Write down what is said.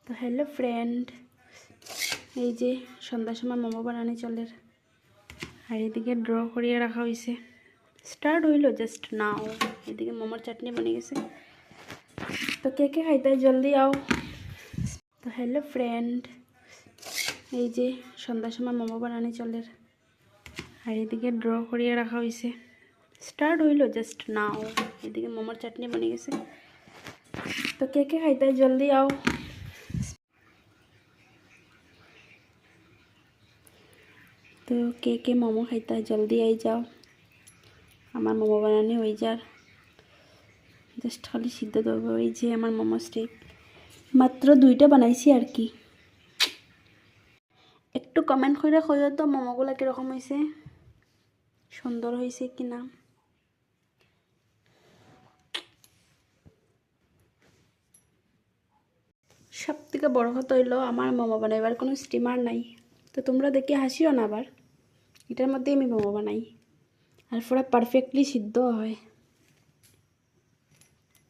তো hello friend, এই যে সন্ধ্যার সময় মোমো বানানি চলের আর এদিকে ড্র করিয়ে রাখা হয়েছে। স্টার্ট হইল জাস্ট নাও। এদিকে মোমোর চাটনি বনে গেছে। তো কে কে খাইতে জলদি আও। তো হ্যালো ফ্রেন্ড, এই যে সন্ধ্যার সময় মোমো বানানি চলের আর এদিকে ড্র করিয়ে রাখা হয়েছে। স্টার্ট হইল জাস্ট নাও। এদিকে মোমোর চাটনি বনে গেছে। তো কে কে খাইতে জলদি আও। তো কে কে মোমো খাইতে জলদি আই যাও। আমার মোমো বানানি হয়ে যার, জাস্ট খালি সিদ্ধ দেবো। এই যে আমার মোমো স্টিক, মাত্র 2টা বানাইছি আর কি। একটু কমেন্ট করে কইও তো মোমোগুলো কীরকম হয়েছে, সুন্দর হয়েছে কি না। সব থেকে বড় কথা হইল আমার মোমো বানাইবার কোনো স্টিমার নাই। তো তোমরা দেখে হাসিও না আবার, এটার মধ্যে আমি মোমো বানাই আর পুরো পারফেক্টলি সিদ্ধ হয়।